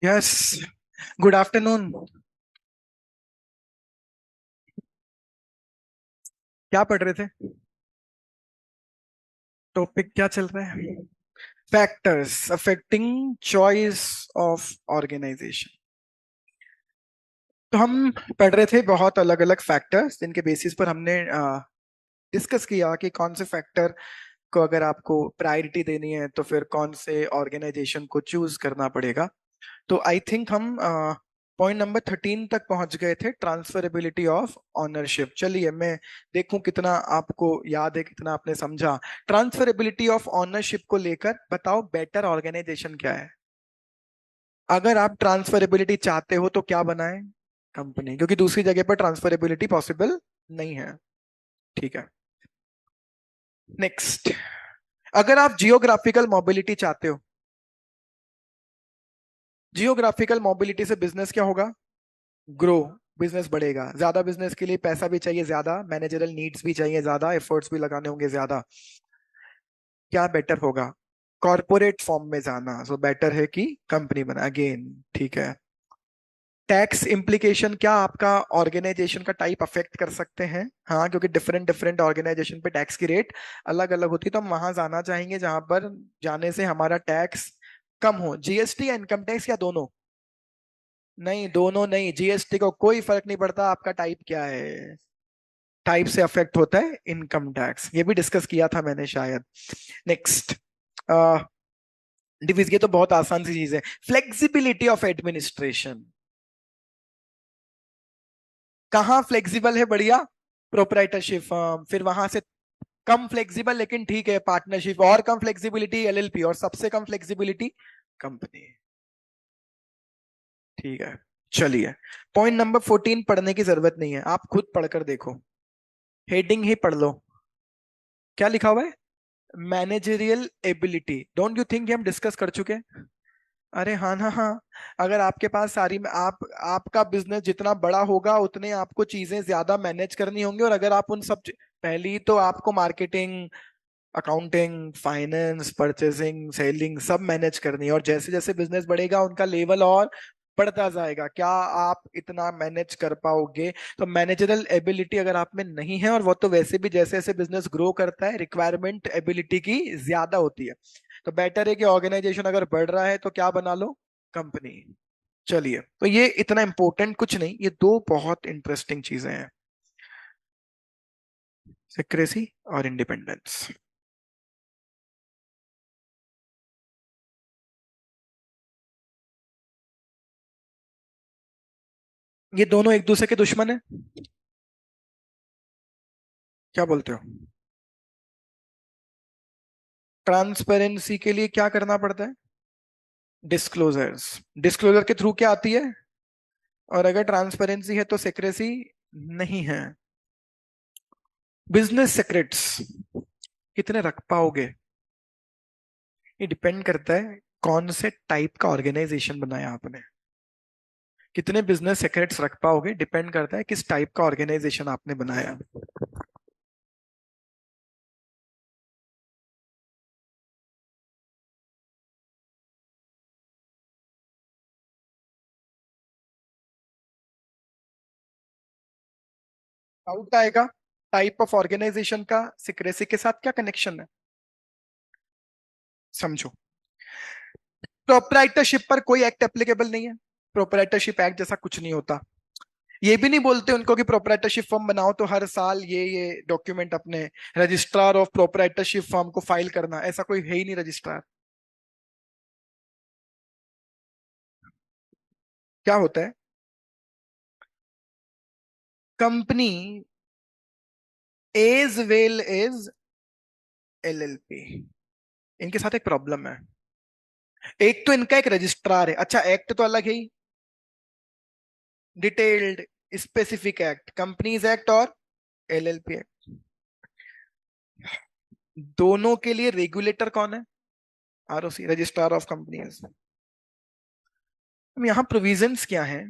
Yes. Good afternoon. क्या पढ़ रहे थे? टॉपिक क्या चल रहा है? Factors affecting choice of organisation. तो हम पढ़ रहे थे बहुत अलग अलग फैक्टर्स जिनके बेसिस पर हमने डिस्कस किया कि कौन से फैक्टर को अगर आपको प्रायोरिटी देनी है तो फिर कौन से ऑर्गेनाइजेशन को चूज करना पड़ेगा। तो आई थिंक हम पॉइंट नंबर 13 तक पहुंच गए थे, ट्रांसफरेबिलिटी ऑफ ऑनरशिप। चलिए मैं देखूं कितना आपको याद है, कितना आपने समझा। ट्रांसफरेबिलिटी ऑफ ऑनरशिप को लेकर बताओ, बेटर ऑर्गेनाइजेशन क्या है? अगर आप ट्रांसफरेबिलिटी चाहते हो तो क्या बनाएं? कंपनी, क्योंकि दूसरी जगह पर ट्रांसफरेबिलिटी पॉसिबल नहीं है। ठीक है। नेक्स्ट, अगर आप जियोग्राफिकल मोबिलिटी चाहते हो, जियोग्राफिकल मोबिलिटी से बिजनेस क्या होगा? ग्रो। बिजनेस बढ़ेगा, ज्यादा बिजनेस के लिए पैसा भी चाहिए, ज्यादा मैनेजरल नीड्स भी चाहिए, ज्यादा एफर्ट्स भी लगाने होंगे ज्यादा। क्या बेटर होगा? कॉर्पोरेट फॉर्म में जाना। सो बेटर है कि कंपनी बना अगेन। ठीक है। टैक्स इम्प्लीकेशन क्या आपका ऑर्गेनाइजेशन का टाइप अफेक्ट कर सकते हैं? हाँ, क्योंकि डिफरेंट डिफरेंट ऑर्गेनाइजेशन पे टैक्स की रेट अलग अलग होती है, तो हम वहां जाना चाहेंगे जहां पर जाने से हमारा टैक्स कम हो। जीएसटी या इनकम टैक्स या दोनों? नहीं, दोनों नहीं, जीएसटी को कोई फर्क नहीं पड़ता आपका टाइप क्या है। टाइप से अफेक्ट होता है इनकम टैक्स, ये भी डिस्कस किया था मैंने शायद। नेक्स्ट, डिविज, ये तो बहुत आसान सी चीज है। Flexibility of administration. कहाँ फ्लेक्सिबल है? बढ़िया। प्रोप्राइटरशिप फर्म, फिर वहां से कम फ्लेक्सिबल लेकिन ठीक है पार्टनरशिप, और कम फ्लेक्सिबिलिटी एलएलपी, और सबसे कम फ्लेक्सिबिलिटी कंपनी। ठीक है। चलिए, पॉइंट नंबर 14 पढ़ने की जरूरत नहीं है, आप खुद पढ़कर देखो, हेडिंग ही पढ़ लो। क्या लिखा हुआ है? Managerial ability. Don't you think हम डिस्कस कर चुके हैं? अरे हाँ ना, हाँ। अगर आपके पास सारी आप आपका बिजनेस जितना बड़ा होगा उतने आपको चीजें ज्यादा मैनेज करनी होंगी, और अगर आप उन सब पहली तो आपको marketing, accounting, finance, purchasing, selling सब मैनेज करनी है, और जैसे जैसे बिजनेस बढ़ेगा उनका लेवल और बढ़ता जाएगा। क्या आप इतना मैनेज कर पाओगे? तो मैनेजरल एबिलिटी अगर आप में नहीं है, और वो तो वैसे भी जैसे जैसे बिजनेस ग्रो करता है रिक्वायरमेंट एबिलिटी की ज्यादा होती है, तो बेटर है कि ऑर्गेनाइजेशन अगर बढ़ रहा है तो क्या बना लो? कंपनी। चलिए, तो ये इतना इंपॉर्टेंट कुछ नहीं, ये दो बहुत इंटरेस्टिंग चीजें हैं, सिक्रेसी और इंडिपेंडेंस। ये दोनों एक दूसरे के दुश्मन है? क्या बोलते हो? ट्रांसपेरेंसी के लिए क्या करना पड़ता है? डिस्क्लोजर्स। डिस्क्लोजर के थ्रू क्या आती है? और अगर ट्रांसपेरेंसी है तो सिक्रेसी नहीं है। बिजनेस सीक्रेट्स कितने रख पाओगे, ये डिपेंड करता है कौन से टाइप का ऑर्गेनाइजेशन बनाया आपने। कितने बिजनेस सीक्रेट्स रख पाओगे डिपेंड करता है किस टाइप का ऑर्गेनाइजेशन आपने बनाया। डाउट आएगा, टाइप ऑफ ऑर्गेनाइजेशन का सिक्रेसी के साथ क्या कनेक्शन है? समझो, प्रोप्राइटरशिप पर कोई एक्ट एप्लीकेबल नहीं है। प्रोप्राइटरशिप एक्ट जैसा कुछ नहीं होता। ये भी नहीं बोलते उनको कि प्रोप्राइटरशिप फर्म बनाओ तो हर साल ये डॉक्यूमेंट अपने रजिस्ट्रार ऑफ प्रोप्राइटरशिप फर्म को फाइल करना, ऐसा कोई है ही नहीं रजिस्ट्रार। क्या होता है? Company as well as LLP, इनके साथ एक प्रॉब्लम है। एक तो इनका एक रजिस्ट्रार है, अच्छा एक्ट तो अलग है ही, detailed specific act, companies act और एलएलपी एक्ट। दोनों के लिए रेगुलेटर कौन है? ROC, registrar of companies. यहाँ प्रोविजंस क्या है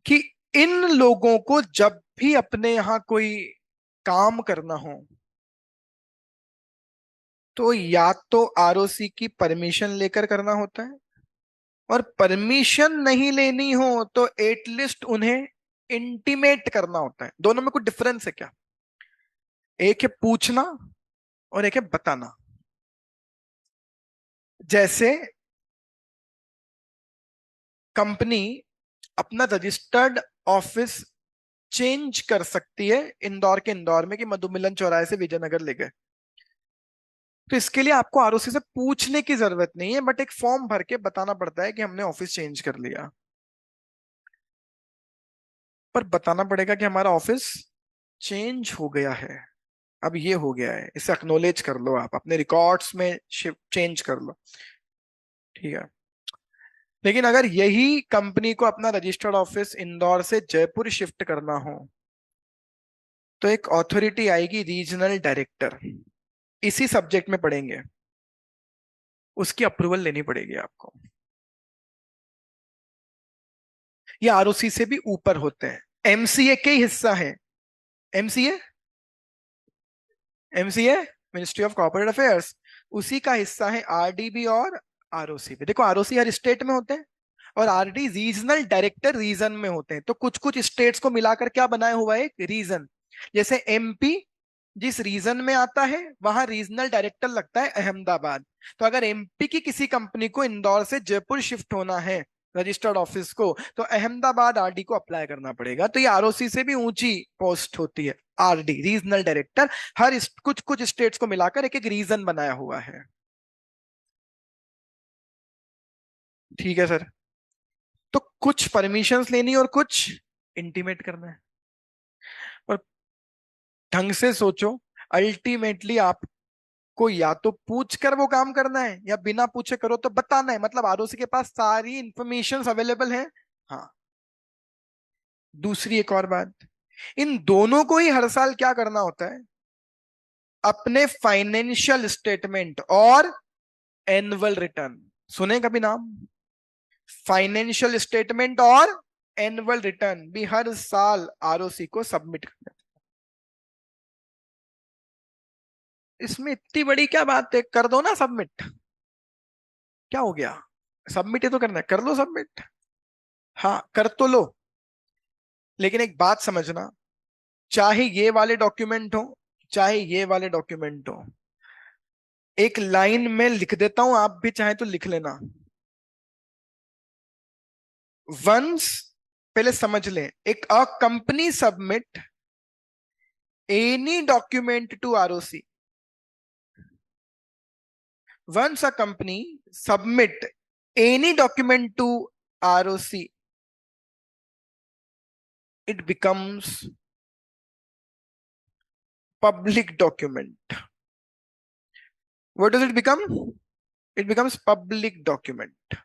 कि इन लोगों को जब भी अपने यहाँ कोई काम करना हो तो या तो आरओसी की परमिशन लेकर करना होता है, और परमिशन नहीं लेनी हो तो एटलीस्ट उन्हें इंटीमेट करना होता है। दोनों में कुछ डिफरेंस है क्या? एक है पूछना और एक है बताना। जैसे कंपनी अपना रजिस्टर्ड ऑफिस चेंज कर सकती है इंदौर के इंदौर में, कि मधुमिलन चौराहे से विजयनगर ले गए, तो इसके लिए आपको आरओसी से पूछने की जरूरत नहीं है, बट एक फॉर्म भर के बताना पड़ता है कि हमने ऑफिस चेंज कर लिया। पर बताना पड़ेगा कि हमारा ऑफिस चेंज हो गया है, अब ये हो गया है, इसे एक्नोलेज कर लो, आप अपने रिकॉर्ड्स में चेंज कर लो। ठीक है। लेकिन अगर यही कंपनी को अपना रजिस्टर्ड ऑफिस इंदौर से जयपुर शिफ्ट करना हो, तो एक अथॉरिटी आएगी, रीजनल डायरेक्टर, इसी सब्जेक्ट में पढ़ेंगे, उसकी अप्रूवल लेनी पड़ेगी आपको। ये आरओसी से भी ऊपर होते हैं, एमसीए के ही हिस्सा है। MCA, MCA ministry of corporate affairs, उसी का हिस्सा है आरडीबी और आरओसी भी। देखो आरओसी हर स्टेट में होते हैं और आरडी रीजनल डायरेक्टर रीजन में होते हैं, तो कुछ कुछ स्टेट्स को मिलाकर क्या बनाया हुआ है, एक रीजन। जैसे एमपी जिस रीजन में आता है वहां रीजनल डायरेक्टर लगता है अहमदाबाद। तो अगर एमपी की किसी कंपनी को इंदौर से जयपुर शिफ्ट होना है रजिस्टर्ड ऑफिस को, तो अहमदाबाद आरडी को अप्लाई करना पड़ेगा। तो ये आरओसी से भी ऊंची पोस्ट होती है, आरडी रीजनल डायरेक्टर। कुछ कुछ स्टेट्स को मिलाकर एक एक रीजन बनाया हुआ है। ठीक है सर। तो कुछ परमिशंस लेनी और कुछ इंटीमेट करना है। और ढंग से सोचो, अल्टीमेटली आपको या तो पूछ कर वो काम करना है या बिना पूछे करो तो बताना है, मतलब आरओसी के पास सारी इंफॉर्मेशन अवेलेबल है। हाँ। दूसरी एक और बात, इन दोनों को ही हर साल क्या करना होता है, अपने फाइनेंशियल स्टेटमेंट और एनुअल रिटर्न, सुने कभी नाम? फाइनेंशियल स्टेटमेंट और एनुअल रिटर्न भी हर साल आरओसी को सबमिट करना है। इसमें इतनी बड़ी क्या बात है, कर दो ना सबमिट, क्या हो गया? सबमिट ही तो करना है, कर लो सबमिट। हाँ कर तो लो, लेकिन एक बात समझना, चाहे ये वाले डॉक्यूमेंट हो चाहे ये वाले डॉक्यूमेंट हो, एक लाइन में लिख देता हूं, आप भी चाहे तो लिख लेना। वंस, पहले समझ लें, एक a company submit any document to ROC, once a company submit any document to ROC, it becomes public document. What does it become? It becomes public document.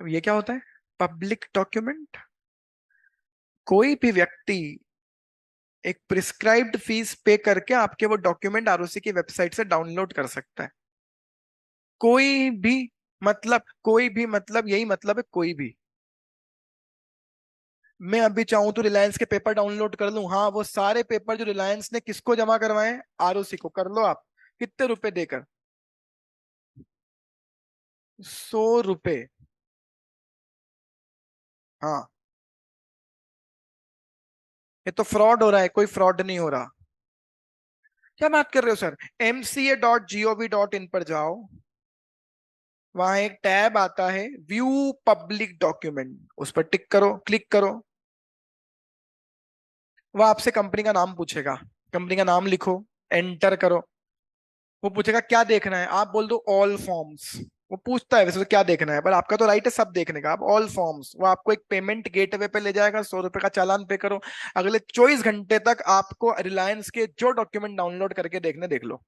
अब ये क्या होता है, पब्लिक डॉक्यूमेंट? कोई भी व्यक्ति एक प्रिस्क्राइब्ड फीस पे करके आपके वो डॉक्यूमेंट आरओसी की वेबसाइट से डाउनलोड कर सकता है। कोई भी, मतलब कोई भी, मतलब यही मतलब है कोई भी। मैं अभी चाहूं तो रिलायंस के पेपर डाउनलोड कर लूं, हाँ वो सारे पेपर जो रिलायंस ने किसको जमा करवाए, आरओसी को, कर लो आप। कितने रुपए देकर? 100 रुपए। हाँ, ये तो फ्रॉड हो रहा है, कोई फ्रॉड नहीं हो रहा। क्या बात कर रहे हो सर? mca.gov.in पर जाओ, वहां एक टैब आता है व्यू पब्लिक डॉक्यूमेंट, उस पर टिक करो, क्लिक करो। वह आपसे कंपनी का नाम पूछेगा, कंपनी का नाम लिखो, एंटर करो। वो पूछेगा क्या देखना है, आप बोल दो ऑल फॉर्म्स। वो पूछता है वैसे तो क्या देखना है, पर आपका तो राइट है सब देखने का, आप ऑल फॉर्म्स। वो आपको एक पेमेंट गेटवे पे ले जाएगा, 100 रुपए का चालान पे करो। अगले 24 घंटे तक आपको रिलायंस के जो डॉक्यूमेंट डाउनलोड करके देखने, देख लो।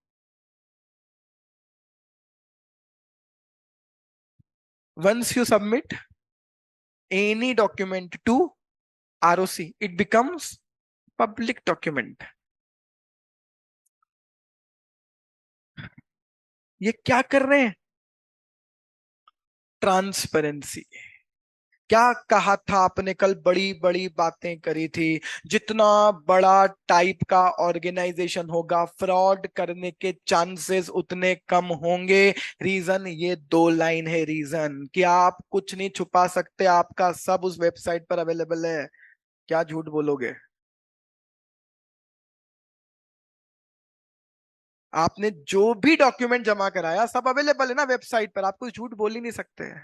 Once you submit any document to ROC, it becomes public document. ये क्या कर रहे हैं? ट्रांसपेरेंसी। क्या कहा था आपने कल, बड़ी बड़ी बातें करी थी। जितना बड़ा टाइप का ऑर्गेनाइजेशन होगा, फ्रॉड करने के चांसेस उतने कम होंगे। रीजन ये दो लाइन है, रीजन कि आप कुछ नहीं छुपा सकते, आपका सब उस वेबसाइट पर अवेलेबल है। क्या झूठ बोलोगे? आपने जो भी डॉक्यूमेंट जमा कराया सब अवेलेबल है ना वेबसाइट पर, आप कुछ झूठ बोल ही नहीं सकते।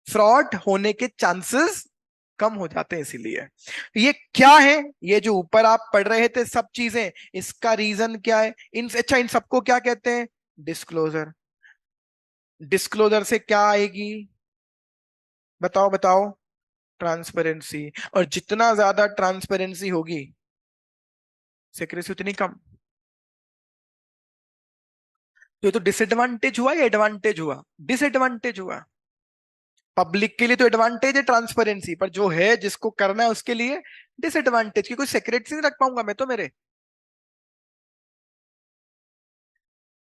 फ्रॉड होने के चांसेस कम हो जाते हैं इसीलिए। तो ये क्या है? ये जो ऊपर आप पढ़ रहे थे सब चीजें, इसका रीजन क्या है? इन अच्छा, इन सबको क्या कहते हैं? डिस्क्लोजर। डिस्क्लोजर से क्या आएगी? बताओ बताओ। ट्रांसपेरेंसी। और जितना ज्यादा ट्रांसपेरेंसी होगी, सिक्रेसी उतनी कम। तो ये तो डिसएडवांटेज हुआ या एडवांटेज हुआ? डिसएडवांटेज हुआ। पब्लिक के लिए तो एडवांटेज है ट्रांसपेरेंसी, पर जो है जिसको करना है उसके लिए डिसएडवांटेज, की कोई सेक्रेटरी नहीं रख पाऊंगा मैं तो मेरे।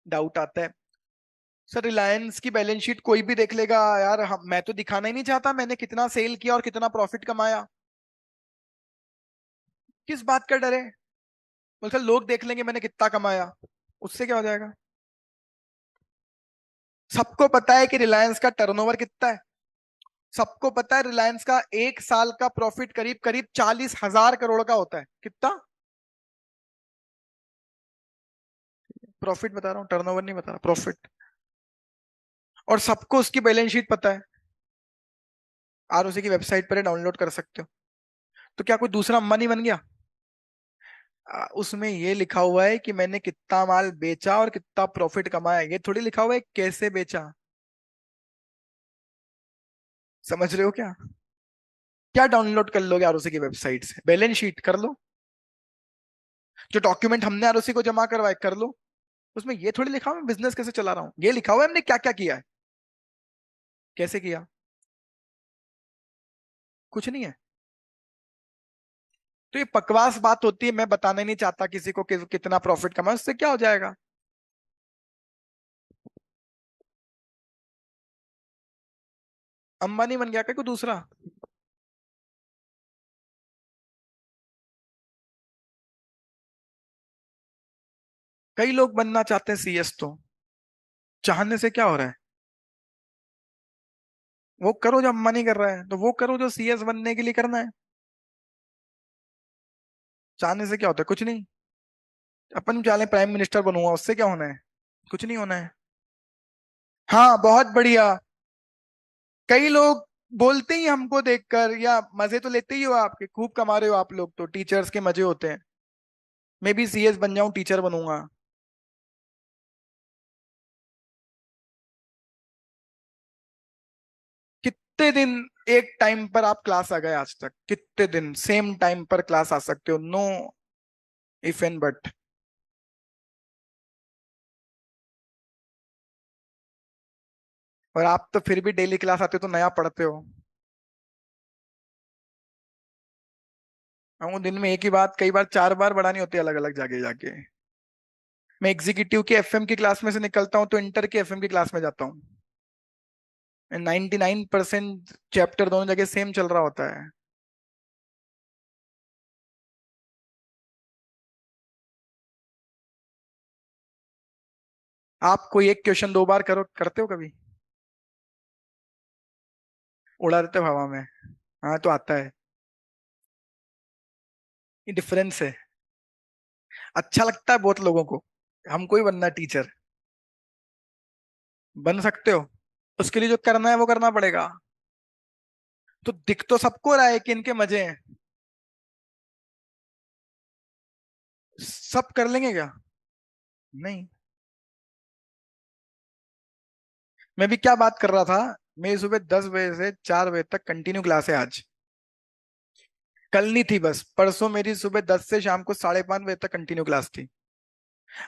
डाउट आता है। सर रिलायंस की बैलेंस शीट कोई भी देख लेगा यार, मैं तो दिखाना ही नहीं चाहता मैंने कितना सेल किया और कितना प्रॉफिट कमाया। किस बात का डर है? बोल लोग देख लेंगे मैंने कितना कमाया, उससे क्या हो जाएगा? सबको पता है कि रिलायंस का टर्नओवर कितना है। सबको पता है रिलायंस का एक साल का प्रॉफिट करीब करीब 40,000 करोड़ का होता है। कितना प्रॉफिट बता रहा हूँ, टर्नओवर नहीं बता रहा, प्रॉफिट। और सबको उसकी बैलेंस शीट पता है, आरओसी की वेबसाइट पर डाउनलोड कर सकते हो। तो क्या कोई दूसरा अंबानी बन गया? उसमें ये लिखा हुआ है कि मैंने कितना माल बेचा और कितना प्रॉफिट कमाया, ये थोड़ी लिखा हुआ है कैसे बेचा। समझ रहे हो क्या? क्या डाउनलोड कर लोगे आरओसी की वेबसाइट से? बैलेंस शीट कर लो। जो डॉक्यूमेंट हमने आरओसी को जमा करवाए कर लो। उसमें ये थोड़ी लिखा हुआ है बिजनेस कैसे चला रहा हूँ, ये लिखा हुआ है हमने क्या क्या किया है, कैसे किया। कुछ नहीं है। तो ये बकवास बात होती है, मैं बताना ही नहीं चाहता किसी को कि कितना प्रॉफिट कमाया, उससे क्या हो जाएगा? अंबानी बन गया क्या कोई दूसरा? कई लोग बनना चाहते हैं सीएस, तो चाहने से क्या हो रहा है? वो करो जो अंबानी कर रहा है, तो वो करो जो सीएस बनने के लिए करना है। चाहने से क्या होता है? कुछ नहीं। अपन चाहे प्राइम मिनिस्टर बनूंगा, उससे क्या होना है? कुछ नहीं होना है। हाँ बहुत बढ़िया। कई लोग बोलते ही हमको देखकर, या मजे तो लेते ही हो आपके, खूब कमा रहे हो आप लोग, तो टीचर्स के मजे होते हैं। मैं भी सीएस बन जाऊं, टीचर बनूंगा। कितने दिन एक टाइम पर आप क्लास आ गए आज तक? कितने दिन सेम टाइम पर क्लास आ सकते हो? Know if and but. और आप तो फिर भी डेली क्लास आते हो तो नया पढ़ते हो। हम दिन में एक ही बात कई बार 4 बार बढ़ानी होती है अलग अलग जगह जाके। मैं एग्जीक्यूटिव की एफएम की क्लास में से निकलता हूँ तो इंटर की एफएम की क्लास में जाता हूँ। 99% चैप्टर दोनों जगह सेम चल रहा होता है। आप कोई एक क्वेश्चन 2 बार करो, करते हो कभी? उड़ा देते हो हवा में। हाँ तो आता है। ये डिफरेंस है। अच्छा लगता है बहुत लोगों को। हमको ही बनना टीचर। बन सकते हो। उसके लिए जो करना है वो करना पड़ेगा। तो दिख तो सबको रहा है कि इनके मजे हैं। सब कर लेंगे क्या? नहीं। मैं भी क्या बात कर रहा था, मेरी सुबह 10 बजे से 4 बजे तक कंटिन्यू क्लास है आज। कल नहीं थी, बस परसों मेरी सुबह 10 से शाम को 5:30 बजे तक कंटिन्यू क्लास थी।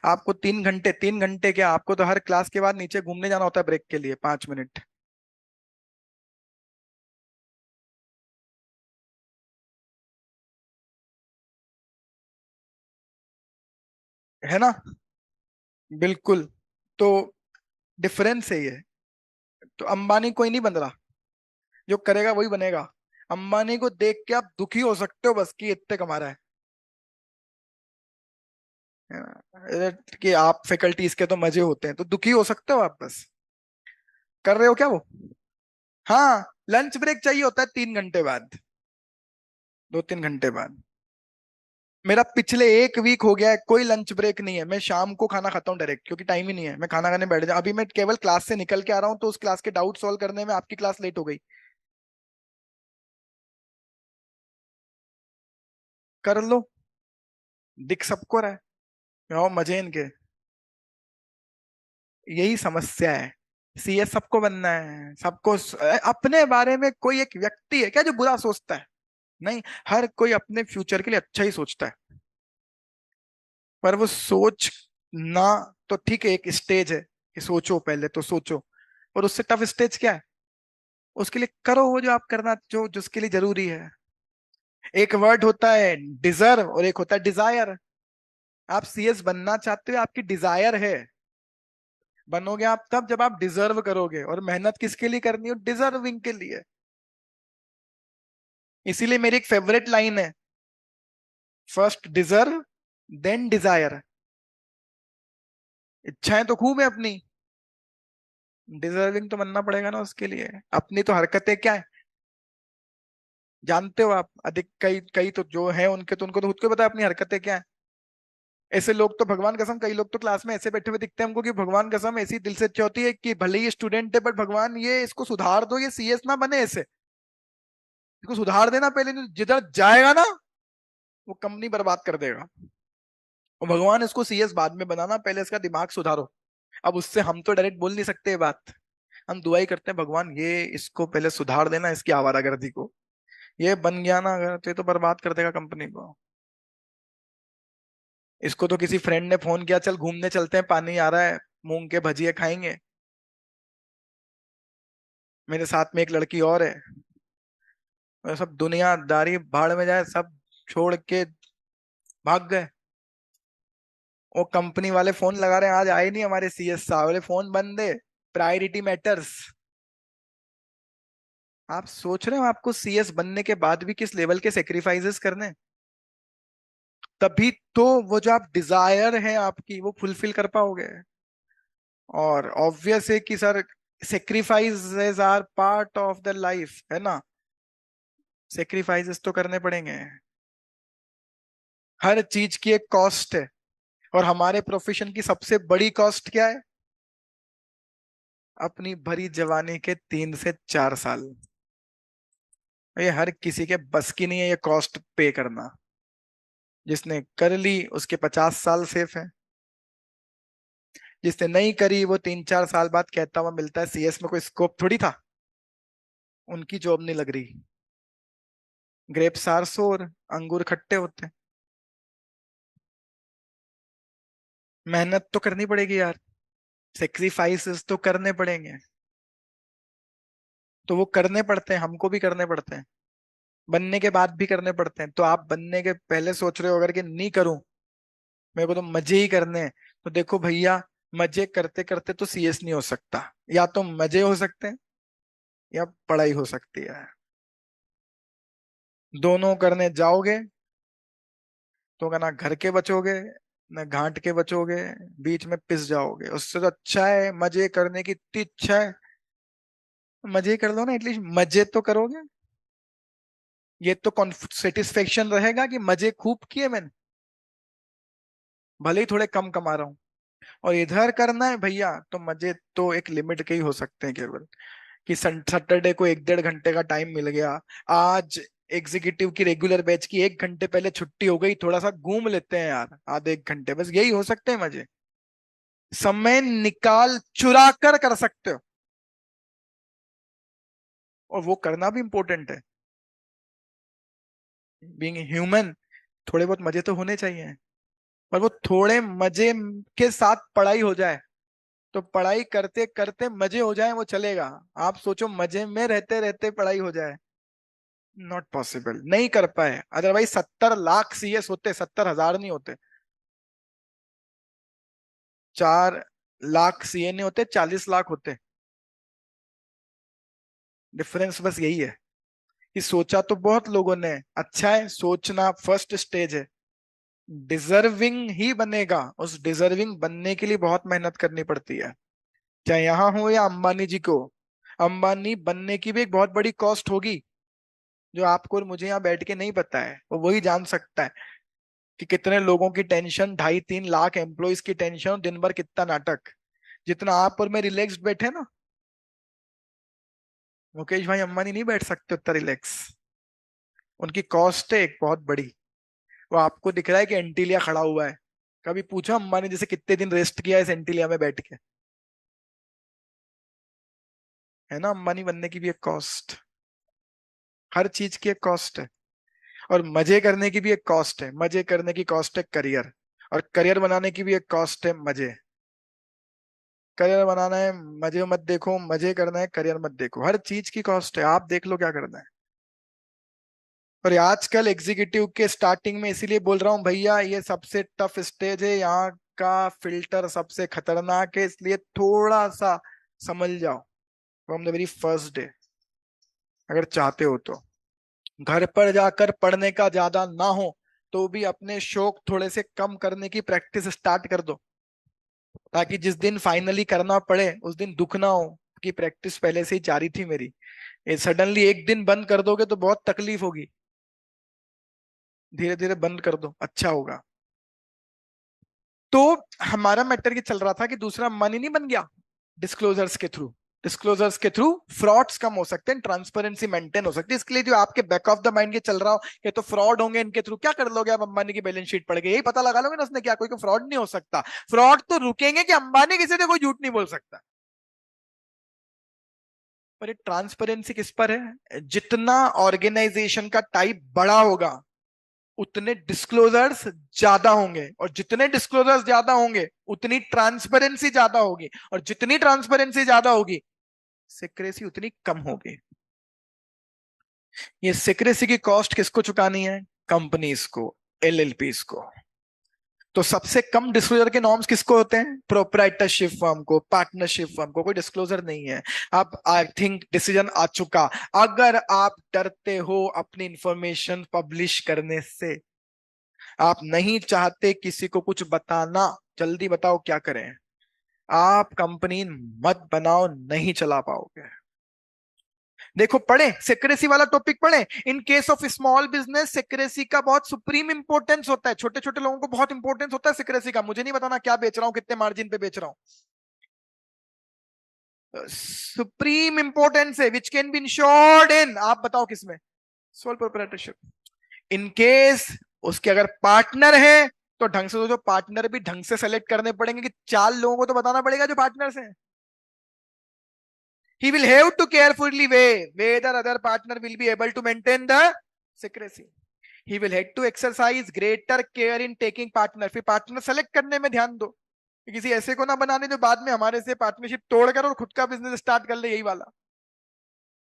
आपको 3 घंटे, 3 घंटे क्या, आपको तो हर क्लास के बाद नीचे घूमने जाना होता है ब्रेक के लिए 5 मिनट। है ना? बिल्कुल। तो डिफरेंस है ये। तो अंबानी कोई नहीं बन रहा। जो करेगा वही बनेगा। अंबानी को देख के आप दुखी हो सकते हो बस कि इतने कमा रहा है ना? कि आप फैकल्टीज के तो मजे होते हैं, तो दुखी हो सकते हो आप बस। कर रहे हो क्या वो? हाँ, लंच ब्रेक चाहिए होता है 3 घंटे बाद, 2-3 घंटे बाद। मेरा पिछले एक वीक हो गया है कोई लंच ब्रेक नहीं है, मैं शाम को खाना खाता हूँ डायरेक्ट, क्योंकि टाइम ही नहीं है, मैं खाना खाने बैठ जाऊँ। अभी मैं केवल क्लास से निकल के आ रहा हूँ, तो उस क्लास के डाउट सॉल्व करने में आपकी क्लास लेट हो गई। कर लो, दिख सबको रहा है, आओ मजे इनके। यही समस्या है। सीएस सबको बनना है, सबको अपने बारे में कोई एक व्यक्ति है क्या जो बुरा सोचता है? नहीं, हर कोई अपने फ्यूचर के लिए अच्छा ही सोचता है। पर वो सोच ना, तो ठीक है, एक स्टेज है कि सोचो, पहले तो सोचो। और उससे टफ स्टेज क्या है? उसके लिए करो वो जो आप करना, जो जिसके लिए जरूरी है। एक वर्ड होता है डिजर्व और एक होता है डिजायर। आप सीएस बनना चाहते हो, आपकी डिजायर है। बनोगे आप तब जब आप डिजर्व करोगे, और मेहनत किसके लिए करनी हो? डिजर्विंग के लिए। इसीलिए मेरी एक फेवरेट लाइन है, फर्स्ट डिजर्व देन डिजायर। इच्छाएं तो खूब है अपनी, डिजर्विंग तो बनना पड़ेगा ना उसके लिए। अपनी तो हरकतें क्या है जानते हो आप? अधिक कई कई तो जो है उनके, तो उनको तो खुद को पता है अपनी हरकतें क्या है। ऐसे लोग तो भगवान कसम, कई लोग तो क्लास में ऐसे बैठे हुए दिखते हैं हमको कि भगवान कसम ऐसी दिल से इच्छा होती है कि भले ही ये स्टूडेंट है, बट भगवान ये इसको सुधार दो, ये सीएस ना बने ऐसे। इसको सुधार देना पहले, नहीं जिधर जाएगा ना वो कंपनी बर्बाद कर देगा। और भगवान इसको सीएस बाद में बनाना, पहले इसका दिमाग सुधारो। अब उससे हम तो डायरेक्ट बोल नहीं सकते ये बात। हम दुआ ही करते हैं, भगवान ये इसको पहले सुधार देना, इसकी आवारागर्दी को। ये बन गया ना अगर, तो ये तो बर्बाद कर देगा कंपनी को। इसको तो किसी फ्रेंड ने फोन किया, चल घूमने चलते हैं, पानी आ रहा है, मूंग के भजिए खाएंगे। मेरे साथ में एक लड़की और है, और सब दुनियादारी भाड़ में जाए, सब छोड़ के भाग गए। वो कंपनी वाले फोन लगा रहे हैं, आज आए नहीं हमारे सीएस साहब, बोले फोन बंद है, प्रायोरिटी मैटर्स। आप सोच रहे हो आपको सीएस बनने के बाद भी किस लेवल के सेक्रीफाइसेस करने हैं? तभी तो वो जो आप डिजायर है आपकी, वो फुलफिल कर पाओगे। और ऑब्वियस है कि sir, sacrifices are part of the life, है ना? सेक्रीफाइसेस तो करने पड़ेंगे। हर चीज की एक कॉस्ट है, और हमारे प्रोफेशन की सबसे बड़ी कॉस्ट क्या है? अपनी भरी जवानी के 3 से 4 साल। ये हर किसी के बस की नहीं है ये कॉस्ट पे करना। जिसने कर ली उसके 50 साल सेफ है। जिसने नहीं करी वो 3-4 साल बाद कहता हुआ मिलता है, सीएस में कोई स्कोप थोड़ी था, उनकी जॉब नहीं लग रही। ग्रेप्स आर सोर, अंगूर खट्टे होते हैं। मेहनत तो करनी पड़ेगी यार, सेक्रीफाइसेस तो करने पड़ेंगे। तो वो करने पड़ते हैं, हमको भी करने पड़ते हैं, बनने के बाद भी करने पड़ते हैं। तो आप बनने के पहले सोच रहे हो अगर कि नहीं करूं, मेरे को तो मजे ही करने हैं, तो देखो भैया, मजे करते करते तो सीएस नहीं हो सकता। या तो मजे हो सकते हैं, या पढ़ाई हो सकती है। दोनों करने जाओगे तो ना घर के बचोगे, ना घाट के बचोगे, बीच में पिस जाओगे। उससे तो अच्छा है, मजे करने की इतनी इच्छा है, मजे कर लो ना, एटलीस्ट मजे तो करोगे। ये तो सेटिस्फेक्शन रहेगा कि मजे खूब किए मैंने, भले ही थोड़े कम कमा रहा हूँ। और इधर करना है भैया, तो मजे तो एक लिमिट के ही हो सकते हैं केवल। कि सैटरडे को 1-1.5 घंटे का टाइम मिल गया, आज एग्जीक्यूटिव की रेगुलर बैच की 1 घंटे पहले छुट्टी हो गई, थोड़ा सा घूम लेते हैं यार, आधे 1 घंटे, बस यही हो सकते हैं मजे। समय निकाल चुरा कर सकते हो, और वो करना भी इंपॉर्टेंट है। बीइंग ह्यूमन, थोड़े बहुत मजे तो होने चाहिए। पर वो थोड़े मजे के साथ पढ़ाई हो जाए, तो पढ़ाई करते करते मजे हो जाए वो चलेगा। आप सोचो मजे में रहते रहते पढ़ाई हो जाए, नॉट पॉसिबल, नहीं कर पाए। अदरवाइज 70 लाख सीएस होते, 70,000 नहीं होते। 4 लाख सीए नहीं होते, 40 लाख होते। डिफरेंस बस यही है कि सोचा तो बहुत लोगों ने, अच्छा है, सोचना फर्स्ट स्टेज है, डिजर्विंग ही बनेगा। उस डिजर्विंग बनने के लिए बहुत मेहनत करनी पड़ती है, चाहे यहां हो या अंबानी जी को। अंबानी बनने की भी एक बहुत बड़ी कॉस्ट होगी, जो आपको और मुझे यहाँ बैठ के नहीं पता है, वो वही जान सकता है कि कितने लोगों की टेंशन, 2.5-3 लाख एम्प्लॉयज की टेंशन, दिन भर कितना नाटक। जितना आप और मैं रिलैक्स्ड बैठे ना, मुकेश भाई अंबानी नहीं बैठ सकते उतना रिलैक्स। उनकी कॉस्ट है एक बहुत बड़ी। वो आपको दिख रहा है कि एंटीलिया खड़ा हुआ है, कभी पूछो अंबानी जैसे कितने दिन रेस्ट किया इस एंटीलिया में बैठ के? है ना, अंबानी बनने की भी एक कॉस्ट, हर चीज की एक कॉस्ट है। और मजे करने की भी एक कॉस्ट है, मजे करने की कॉस्ट है करियर। और करियर बनाने की भी एक कॉस्ट है मजे। करियर बनाना है, मजे मत देखो, मजे करना है, करियर मत देखो, हर चीज की कॉस्ट है, आप देख लो क्या करना है। और आजकल एग्जीक्यूटिव के स्टार्टिंग में इसीलिए बोल रहा हूँ भैया, ये सबसे टफ स्टेज है, यहाँ का फिल्टर सबसे खतरनाक है, इसलिए थोड़ा सा समझ जाओ from the very first day, अगर चाहते हो तो। घर पर जाकर पढ़ने का ज्यादा ना हो तो भी अपने शौक थोड़े से कम करने की प्रैक्टिस स्टार्ट कर दो, ताकि जिस दिन फाइनली करना पड़े उस दिन दुख ना हो कि प्रैक्टिस पहले से ही जारी थी मेरी। ये सडनली एक दिन बंद कर दोगे तो बहुत तकलीफ होगी, धीरे धीरे बंद कर दो, अच्छा होगा। तो हमारा मैटर ये चल रहा था कि दूसरा मनी नहीं बन गया डिस्क्लोजर्स के थ्रू। डिस्क्लोजर्स के थ्रू फ्रॉड्स कम हो सकते हैं, ट्रांसपेरेंसी मेंटेन हो सकती है। इसके लिए जो आपके बैक ऑफ द माइंड ये चल रहा हो कि तो फ्रॉड होंगे इनके थ्रू, क्या कर लोगे आप? अंबानी की बैलेंस शीट पढ़ के यही पता लगा लोगे ना उसने क्या, कोई फ्रॉड नहीं हो सकता। फ्रॉड तो रुकेंगे कि अंबानी किसी से कोई झूठ नहीं बोल सकता। पर ये ट्रांसपेरेंसी किस पर है? जितना ऑर्गेनाइजेशन का टाइप बड़ा होगा उतने डिस्क्लोजर्स ज्यादा होंगे, और जितने डिस्क्लोजर्स ज्यादा होंगे उतनी ट्रांसपेरेंसी ज्यादा होगी, और जितनी ट्रांसपेरेंसी ज्यादा होगी सिक्रेसी उतनी कम होगी। ये सिक्रेसी की कॉस्ट किसको चुकानी है? कंपनीज को, एलएलपीज को। तो सबसे कम डिस्क्लोजर के नॉर्म्स किसको होते हैं? प्रोप्राइटरशिप फर्म को, पार्टनरशिप फर्म को। कोई डिस्क्लोजर नहीं है। अब आई थिंक डिसीजन आ चुका। अगर आप डरते हो अपनी इंफॉर्मेशन पब्लिश करने से, आप नहीं चाहते किसी को कुछ बताना, जल्दी बताओ क्या करें? आप कंपनी मत बनाओ, नहीं चला पाओगे। देखो, पढ़े सिक्रेसी वाला टॉपिक पढ़े। In case of small business secrecy का बहुत सुप्रीम इंपोर्टेंस होता है, छोटे छोटे लोगों को बहुत इंपोर्टेंस होता है सिक्रेसी का। मुझे नहीं बताना क्या बेच रहा हूं, कितने मार्जिन पे बेच रहा हूं, सुप्रीम इंपोर्टेंस है, विच कैन बी इंश्योर्ड इन, आप बताओ किसमें? Sole proprietorship. इन केस उसके अगर पार्टनर है तो ढंग से सोचो, पार्टनर भी ढंग से सेलेक्ट करने पड़ेंगे, कि 4 लोगों को तो बताना पड़ेगा जो पार्टनर्स हैं। He will have to carefully weigh whether other partner will be able to maintain the secrecy. He will have to exercise greater care in taking partner. फिर पार्टनर सेलेक्ट करने में ध्यान दो, किसी ऐसे को ना बनाने जो बाद में हमारे से पार्टनरशिप तोड़कर और खुद का बिजनेस स्टार्ट कर ले, यही वाला।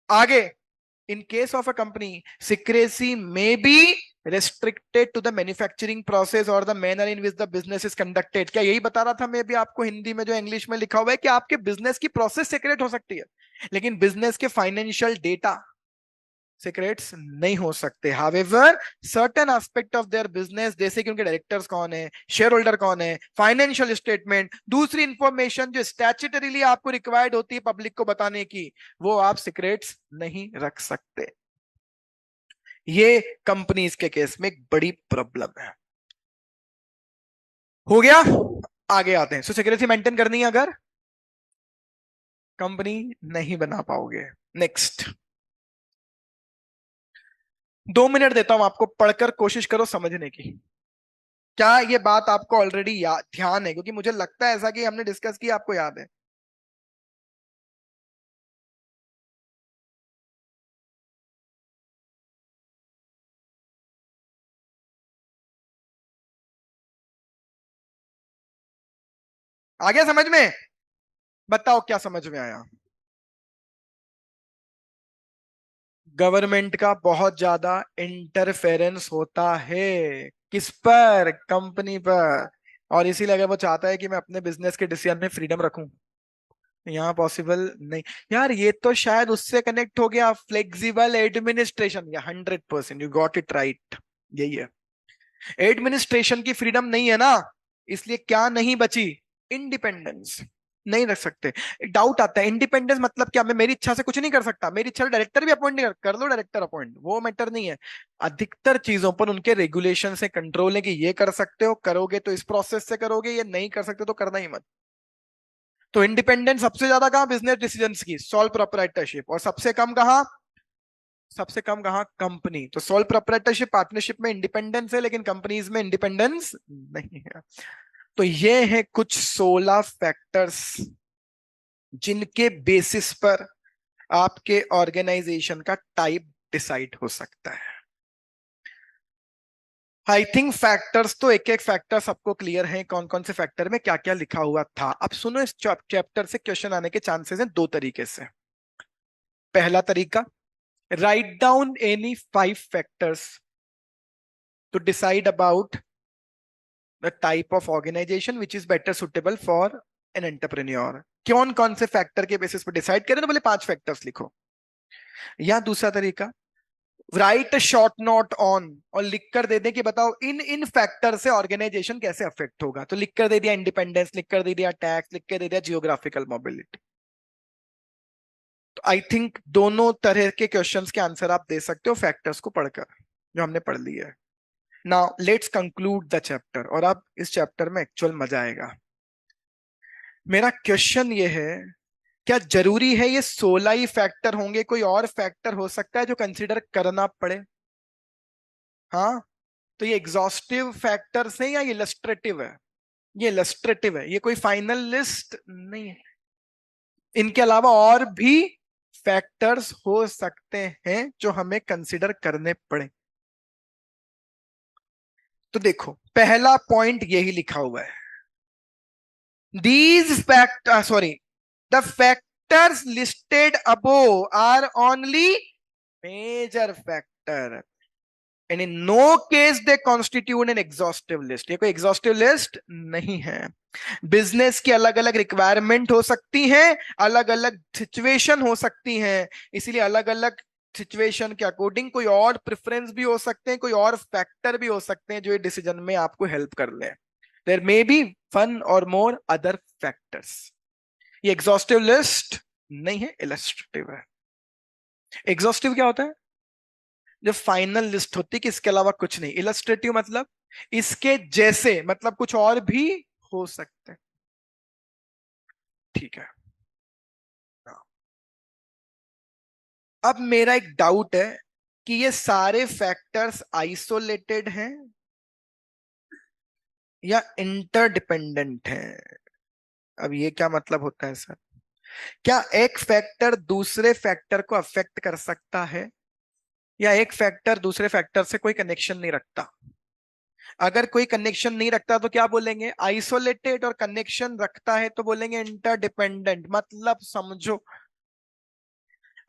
आगे, in case of a company, secrecy may be restricted to the manufacturing process or the manner in which the business is conducted. क्या यही बता रहा था मैं भी आपको हिंदी में जो इंग्लिश में लिखा हुआ है कि आपके बिजनेस की प्रोसेस सीक्रेट हो सकती है, लेकिन बिजनेस के फाइनेंशियल डेटा सीक्रेट्स नहीं हो सकते। However certain aspect of their business, जैसे कि उनके डायरेक्टर्स कौन है, शेयर होल्डर कौन है, फाइनेंशियल स्टेटमेंट, दूसरी इंफॉर्मेशन जो स्टैट्यूटरीली आपको रिक्वायर्ड होती है पब्लिक को बताने की, वो आप सीक्रेट्स नहीं रख सकते। ये कंपनीज के केस में एक बड़ी प्रॉब्लम है। हो गया, आगे आते हैं। सो सिक्रेसी मेंटेन करनी है अगर कंपनी नहीं बना पाओगे। नेक्स्ट, 2 मिनट देता हूं आपको, पढ़कर कोशिश करो समझने की। क्या ये बात आपको ऑलरेडी ध्यान है? क्योंकि मुझे लगता है ऐसा कि हमने डिस्कस किया, आपको याद है। आ गया समझ में? बताओ क्या समझ में आया? गवर्नमेंट का बहुत ज्यादा इंटरफेरेंस होता है। किस पर? कंपनी पर। और इसीलिए अगर वो चाहता है कि मैं अपने बिजनेस के डिसीजन में फ्रीडम रखूं, यहाँ पॉसिबल नहीं। यार ये तो शायद उससे कनेक्ट हो गया, फ्लेक्सिबल एडमिनिस्ट्रेशन। या 100% यू गॉट इट राइट, यही है। एडमिनिस्ट्रेशन की फ्रीडम नहीं है ना, इसलिए क्या नहीं बची? इंडिपेंडेंस। नहीं रख सकते। डाउट आता है, इंडिपेंडेंस मतलब क्या? मैं मेरी इच्छा से कुछ नहीं कर सकता? मेरी इच्छा डायरेक्टर भी अपॉइंट नहीं कर लो डायरेक्टर अपॉइंट, वो मैटर नहीं है। अधिकतर चीजों पर उनके रेगुलेशन से कंट्रोल है कि ये कर सकते हो, करोगे तो इस प्रोसेस से करोगे, ये नहीं कर सकते तो करना ही मत। तो इंडिपेंडेंस सबसे ज्यादा कहां? बिजनेस डिसीजंस की, सोल प्रोप्राइटरशिप। और सबसे कम कहां? सबसे कम कहां? कंपनी। तो सोल प्रोप्राइटरशिप पार्टनरशिप में इंडिपेंडेंस है, लेकिन कंपनीज में इंडिपेंडेंस नहीं है। तो ये है कुछ 16 फैक्टर्स जिनके बेसिस पर आपके ऑर्गेनाइजेशन का टाइप डिसाइड हो सकता है। आई थिंक फैक्टर्स तो एक एक फैक्टर सबको क्लियर है, कौन कौन से फैक्टर में क्या क्या लिखा हुआ था। अब सुनो, इस चैप्टर से क्वेश्चन आने के चांसेस हैं दो तरीके से। पहला तरीका, write down any 5 factors to decide about the type of organisation which is better suitable for an entrepreneur. कौन कौन से फैक्टर के बेसिस पर डिसाइड करें, तो बोले 5 फैक्टर्स लिखो। या दूसरा तरीका, राइट शॉर्ट नोट ऑन, और लिखकर दे दें कि बताओ इन इन फैक्टर से ऑर्गेनाइजेशन कैसे अफेक्ट होगा। तो लिखकर दे दिया इंडिपेंडेंस, लिखकर दे दिया टैक्स, लिख के दे दिया जियोग्राफिकल मोबिलिटी। तो आई थिंक दोनों तरह के क्वेश्चंस के आंसर आप दे सकते हो फैक्टर्स को पढ़कर, जो हमने पढ़ लिया है। Now let's conclude the chapter, और अब इस चैप्टर में एक्चुअल मजा आएगा। मेरा क्वेश्चन ये है, क्या जरूरी है ये 16 ही फैक्टर होंगे? कोई और फैक्टर हो सकता है जो कंसिडर करना पड़े? हाँ, तो ये एग्जॉस्टिव फैक्टर्स है या इलस्ट्रेटिव है? ये इलस्ट्रेटिव है, ये कोई फाइनल लिस्ट नहीं है। इनके अलावा और भी फैक्टर्स हो सकते हैं जो हमें कंसिडर करने पड़े। तो देखो, पहला पॉइंट यही लिखा हुआ है, these fact sorry the factors listed above are only major factor and in no case they constitute an exhaustive list. ये कोई एग्जॉस्टिव लिस्ट नहीं है। बिजनेस की अलग अलग रिक्वायरमेंट हो सकती हैं, अलग अलग सिचुएशन हो सकती हैं, इसीलिए अलग अलग सिचुएशन के अकॉर्डिंग कोई और प्रेफरेंस भी हो सकते हैं, कोई और फैक्टर भी हो सकते हैं जो ये डिसीजन में आपको हेल्प कर ले। देयर मे बी वन और मोर अदर फैक्टर्स। ये एग्जॉस्टिव लिस्ट नहीं है, इलस्ट्रेटिव है। एग्जॉस्टिव क्या होता है? जब फाइनल लिस्ट होती है कि इसके अलावा कुछ नहीं। इलस्ट्रेटिव मतलब इसके जैसे, मतलब कुछ और भी हो सकते हैं। ठीक है। अब मेरा एक डाउट है कि ये सारे फैक्टर्स आइसोलेटेड हैं या इंटरडिपेंडेंट हैं। अब ये क्या मतलब होता है सर? क्या एक फैक्टर दूसरे फैक्टर को अफेक्ट कर सकता है, या एक फैक्टर दूसरे फैक्टर से कोई कनेक्शन नहीं रखता? अगर कोई कनेक्शन नहीं रखता तो क्या बोलेंगे? आइसोलेटेड। और कनेक्शन रखता है तो बोलेंगे इंटरडिपेंडेंट। मतलब समझो,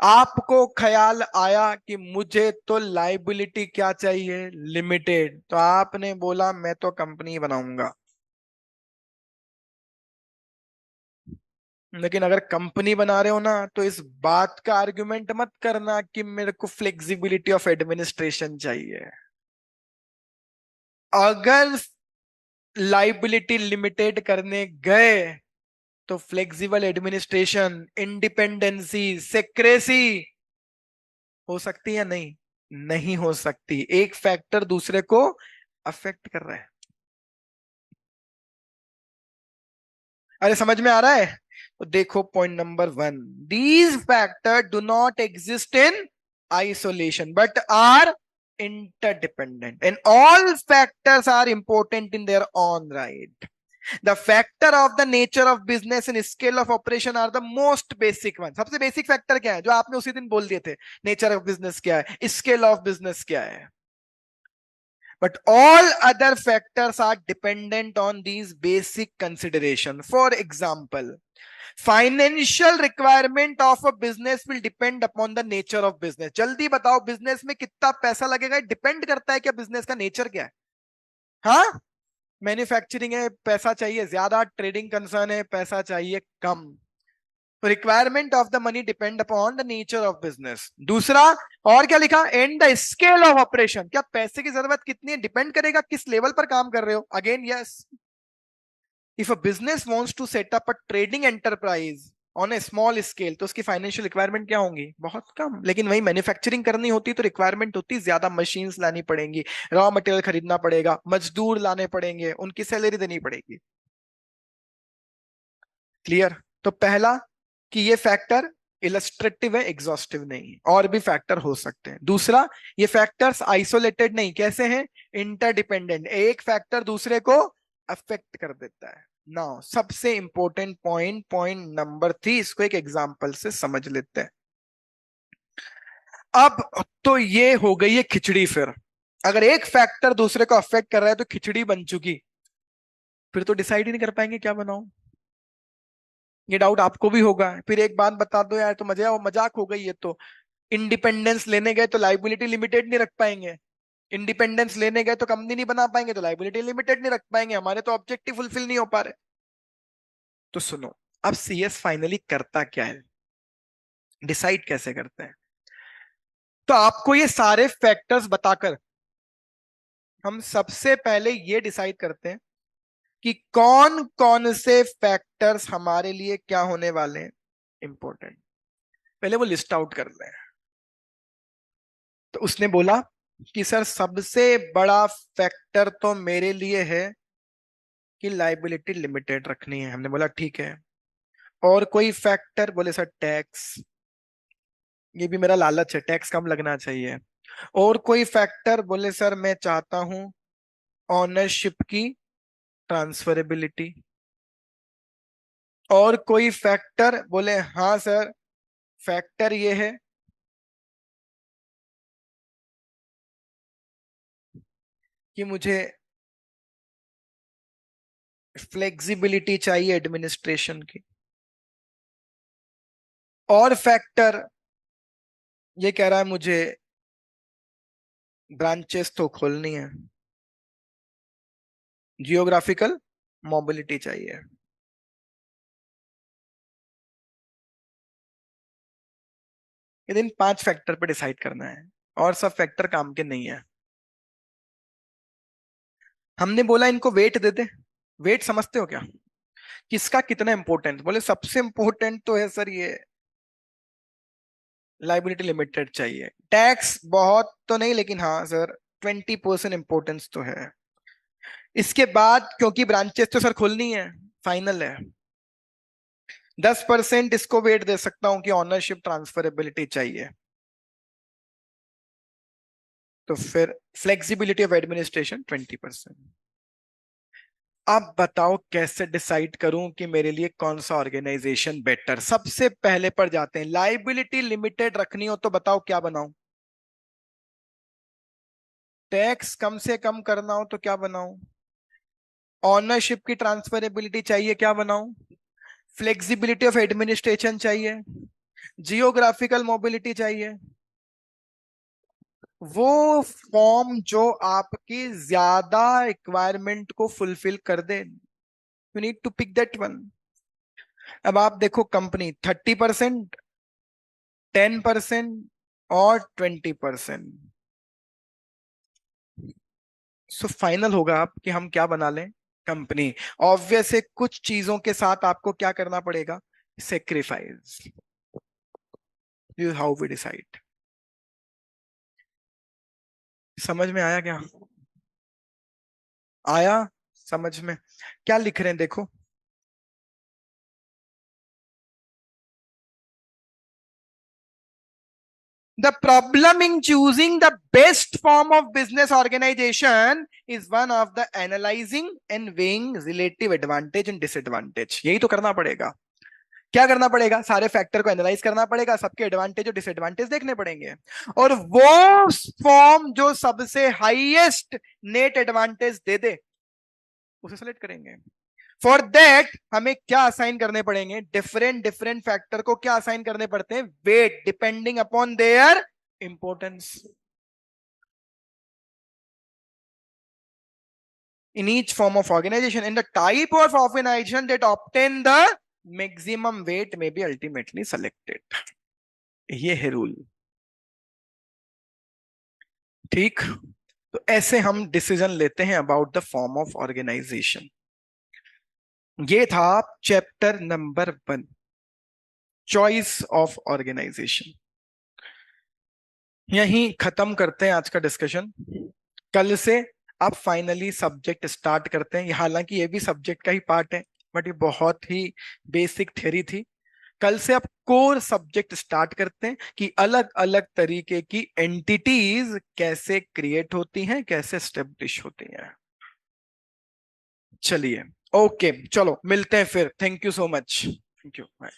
आपको ख्याल आया कि मुझे तो लाइबिलिटी क्या चाहिए? लिमिटेड। तो आपने बोला मैं तो कंपनी बनाऊंगा। लेकिन अगर कंपनी बना रहे हो ना, तो इस बात का आर्गुमेंट मत करना कि मेरे को फ्लेक्सिबिलिटी ऑफ एडमिनिस्ट्रेशन चाहिए। अगर लाइबिलिटी लिमिटेड करने गए तो फ्लेक्सिबल एडमिनिस्ट्रेशन, इंडिपेंडेंसी, सेक्रेसी हो सकती है? नहीं, नहीं हो सकती। एक फैक्टर दूसरे को अफेक्ट कर रहा है। अरे समझ में आ रहा है? तो देखो point number 1, these factor do not exist in isolation but are interdependent and all factors are important in their own right. The factor of the nature of business and scale of operation are the most basic one. सबसे basic factor क्या है जो आपने उसी दिन बोल दिए थे? नेचर ऑफ बिजनेस क्या है, स्केल ऑफ बिजनेस क्या है। but all other factors are dependent on these basic consideration. For example, financial requirement of a business will depend upon the nature of business. जल्दी बताओ, बिजनेस में कितना पैसा लगेगा डिपेंड करता है क्या बिजनेस का नेचर क्या है? हाँ, मैन्युफैक्चरिंग है पैसा चाहिए ज्यादा, ट्रेडिंग कंसर्न है पैसा चाहिए कम। Requirement of the money depend upon the nature of business. दूसरा, और क्या लिखा, and the scale of operation, क्या पैसे की जरूरत कितनी है डिपेंड करेगा किस लेवल पर काम कर रहे हो। Again yes, if a business wants to set up a trading enterprise on a small scale, तो उसकी फाइनेंशियल रिक्वायरमेंट क्या होंगी, बहुत कम। लेकिन वही मैन्युफैक्चरिंग करनी होती तो रिक्वायरमेंट होती ज्यादा, मशीन्स लानी पड़ेंगी, रॉ मटेरियल खरीदना पड़ेगा, मजदूर लाने पड़ेंगे, उनकी सैलरी देनी पड़ेगी। क्लियर? तो पहला कि ये फैक्टर इलस्ट्रेटिव है, एग्जॉस्टिव नहीं है, और भी फैक्टर हो सकते हैं। दूसरा, ये फैक्टर्स आइसोलेटेड नहीं, कैसे हैं, इंटरडिपेंडेंट, एक फैक्टर दूसरे को अफेक्ट कर देता है। नाउ सबसे इंपॉर्टेंट पॉइंट, पॉइंट नंबर 3, इसको एक एग्जांपल से समझ लेते हैं। अब तो ये हो गई है खिचड़ी। फिर अगर एक फैक्टर दूसरे को अफेक्ट कर रहा है तो खिचड़ी बन चुकी, फिर तो डिसाइड ही नहीं कर पाएंगे क्या बनाऊं। ये डाउट आपको भी होगा। फिर एक बात बता दो यार, तो मजाक हो गई ये तो। इंडिपेंडेंस लेने गए तो लाइबिलिटी लिमिटेड नहीं रख पाएंगे, इंडिपेंडेंस लेने गए तो कंपनी नहीं बना पाएंगे, तो लाइबिलिटी लिमिटेड नहीं रख पाएंगे, हमारे तो ऑब्जेक्टिव फुलफिल नहीं हो पा रहे। तो सुनो, अब सीएस फाइनली करता क्या है, डिसाइड कैसे करते हैं। तो आपको ये सारे फैक्टर्स बताकर हम सबसे पहले ये डिसाइड करते हैं कि कौन कौन से फैक्टर्स हमारे लिए क्या होने वाले हैं, इंपॉर्टेंट। पहले वो लिस्ट आउट कर लें। तो उसने बोला कि सर सबसे बड़ा फैक्टर तो मेरे लिए है कि लाइबिलिटी लिमिटेड रखनी है। हमने बोला ठीक है। और कोई फैक्टर, बोले सर टैक्स, ये भी मेरा लालच है, टैक्स कम लगना चाहिए। और कोई फैक्टर, बोले सर मैं चाहता हूं ऑनरशिप की ट्रांसफरेबिलिटी। और कोई फैक्टर, बोले हाँ सर, फैक्टर ये है कि मुझे फ्लेक्सिबिलिटी चाहिए एडमिनिस्ट्रेशन की। और फैक्टर ये कह रहा है मुझे ब्रांचेस तो खोलनी है, जियोग्राफिकल मोबिलिटी चाहिए। ये इन 5 फैक्टर पे डिसाइड करना है, और सब फैक्टर काम के नहीं है। हमने बोला इनको वेट दे दे। वेट समझते हो क्या, किसका कितना इंपॉर्टेंट। बोले सबसे इंपॉर्टेंट तो है सर ये लाइबिलिटी लिमिटेड चाहिए, टैक्स बहुत तो नहीं लेकिन हाँ सर 20% इंपॉर्टेंस तो है। इसके बाद क्योंकि ब्रांचेस तो सर खुलनी है, फाइनल है, 10% इसको वेट दे सकता हूं कि ऑनरशिप ट्रांसफरेबिलिटी चाहिए। तो फिर फ्लेक्सिबिलिटी ऑफ एडमिनिस्ट्रेशन 20%। अब बताओ कैसे डिसाइड करूं कि मेरे लिए कौन सा ऑर्गेनाइजेशन बेटर। सबसे पहले पर जाते हैं, लाइबिलिटी लिमिटेड रखनी हो तो बताओ क्या बनाऊं। टैक्स कम से कम करना हो तो क्या बनाऊं। ऑनरशिप की ट्रांसफरेबिलिटी चाहिए, क्या बनाऊं। फ्लेक्सिबिलिटी ऑफ एडमिनिस्ट्रेशन चाहिए, जियोग्राफिकल मोबिलिटी चाहिए। वो फॉर्म जो आपकी ज्यादा रिक्वायरमेंट को फुलफिल कर दे, you need to pick that one. अब आप देखो, कंपनी 30%, 10% और 20%। सो फाइनल होगा आप कि हम क्या बना लें, कंपनी। ऑब्वियस है कुछ चीजों के साथ आपको क्या करना पड़ेगा, sacrifice. This how we decide. समझ में आया क्या, आया समझ में। क्या लिख रहे हैं देखो, the problem in choosing the best form of business organization is one of the analyzing and weighing relative advantage and disadvantage। यही तो करना पड़ेगा। क्या करना पड़ेगा, सारे फैक्टर को एनालाइज करना पड़ेगा, सबके एडवांटेज और डिसएडवांटेज देखने पड़ेंगे, और वो फॉर्म जो सबसे हाईएस्ट नेट एडवांटेज दे दे उसे सेलेक्ट करेंगे। फॉर दैट हमें क्या असाइन करने पड़ेंगे, डिफरेंट डिफरेंट फैक्टर को क्या असाइन करने पड़ते हैं, weight, depending upon their importance in each form of organization and the type of organization that obtain the maximum weight में बी अल्टीमेटली सेलेक्टेड, ये है रूल। ठीक, तो ऐसे हम डिसीजन लेते हैं about the form of organisation. ये था chapter number 1, choice of organisation. यहीं खत्म करते हैं आज का डिस्कशन। कल से आप फाइनली सब्जेक्ट स्टार्ट करते हैं, हालांकि ये भी सब्जेक्ट का ही पार्ट है, बट ये बहुत ही बेसिक थ्योरी थी। कल से आप कोर सब्जेक्ट स्टार्ट करते हैं कि अलग अलग तरीके की एंटिटीज कैसे क्रिएट होती हैं, कैसे स्टेब्लिश होती हैं। चलिए, ओके, चलो मिलते हैं फिर। Thank you so much. Thank you, bye.